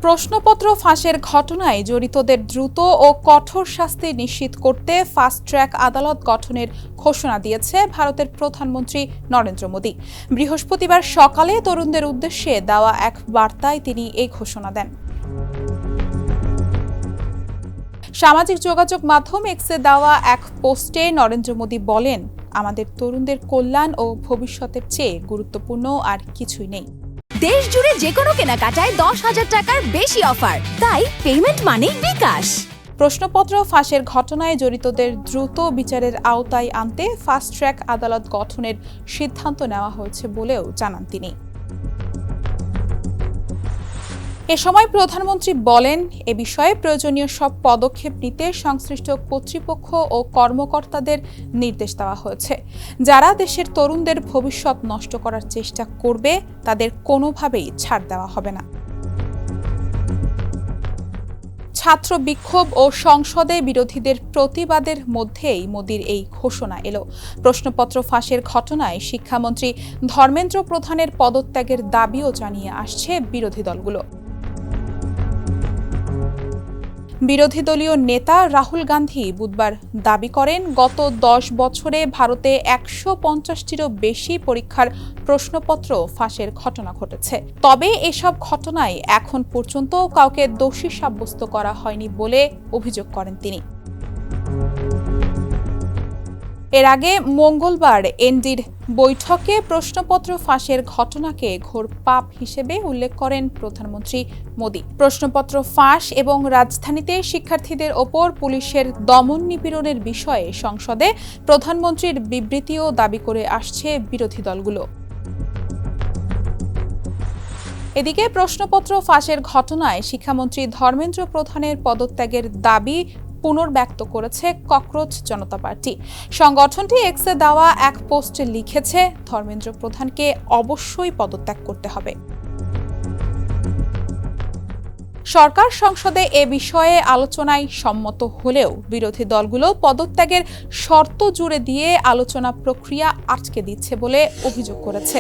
প্রশ্নপত্র ফাঁসের ঘটনায় জড়িতদের দ্রুত ও কঠোর শাস্তি নিশ্চিত করতে ফাস্ট ট্র্যাক আদালত গঠনের ঘোষণা দিয়েছে ভারতের প্রধানমন্ত্রী নরেন্দ্র মোদি। বৃহস্পতিবার সকালে তরুণদের উদ্দেশ্যে দেওয়া এক বার্তায় তিনি এই ঘোষণা দেন। সামাজিক যোগাযোগ মাধ্যম এক্সে দেওয়া এক পোস্টে নরেন্দ্র মোদি বলেন, আমাদের তরুণদের কল্যাণ ও ভবিষ্যতের চেয়ে গুরুত্বপূর্ণ আর কিছুই নেই। দেশ জুড়ে যে কোনো কেনাকাটায় 10,000 টাকার বেশি অফার, তাই পেমেন্ট মানেই বিকাশ। প্রশ্নপত্র ফাঁসের ঘটনায় জড়িতদের দ্রুত বিচারের আওতায় আনতে ফাস্ট ট্র্যাক আদালত গঠনের সিদ্ধান্ত নেওয়া হয়েছে বলেও জানান তিনি। এ সময় প্রধানমন্ত্রী বলেন, এ বিষয়ে প্রয়োজনীয় সব পদক্ষেপ নিতে সংশ্লিষ্ট কর্তৃপক্ষ ও কর্মকর্তাদের নির্দেশ দেওয়া হয়েছে। যারা দেশের তরুণদের ভবিষ্যৎ নষ্ট করার চেষ্টা করবে তাদের কোনোভাবেই ছাড় দেওয়া হবে না। ছাত্র বিক্ষোভ ও সংসদে বিরোধীদের প্রতিবাদের মধ্যেই মোদির এই ঘোষণা এলো। প্রশ্নপত্র ফাঁসের ঘটনায় শিক্ষামন্ত্রী ধর্মেন্দ্র প্রধানের পদত্যাগের দাবিও জানিয়ে আসছে বিরোধী দলগুলো। বিরোধী দলীয় নেতা রাহুল গান্ধী বুধবার দাবি করেন, গত 10 বছরে ভারতে 150টিরও বেশি পরীক্ষার প্রশ্নপত্র ফাঁসের ঘটনা ঘটেছে। তবে এসব ঘটনায় এখন পর্যন্ত কাউকে দোষী সাব্যস্ত করা হয়নি বলে অভিযোগ করেন তিনি। এর আগে মঙ্গলবার এনডির বৈঠকে প্রশ্নপত্র ফাঁসের ঘটনাকে ঘোর পাপ হিসেবে উল্লেখ করেন প্রধানমন্ত্রী মোদি। প্রশ্নপত্র ফাঁস এবং রাজধানীতে শিক্ষার্থীদের ওপর পুলিশের দমন নিপীড়নের বিষয়ে সংসদে প্রধানমন্ত্রীর বিবৃতিও দাবি করে আসছে বিরোধী দলগুলো। এদিকে প্রশ্নপত্র ফাঁসের ঘটনায় শিক্ষামন্ত্রী ধর্মেন্দ্র প্রধানের পদত্যাগের দাবি পুনর্ব্যক্ত করেছে ককরোচ জনতা পার্টি। সংগঠনটি এক্সে দেওয়া এক পোস্টে লিখেছে, ধর্মেন্দ্র প্রধানকে অবশ্যই পদত্যাগ করতে হবে। সরকার সংসদে এ বিষয়ে আলোচনায় সম্মত হলেও বিরোধী দলগুলো পদত্যাগের শর্ত জুড়ে দিয়ে আলোচনা প্রক্রিয়া আটকে দিচ্ছে বলে অভিযোগ করেছে।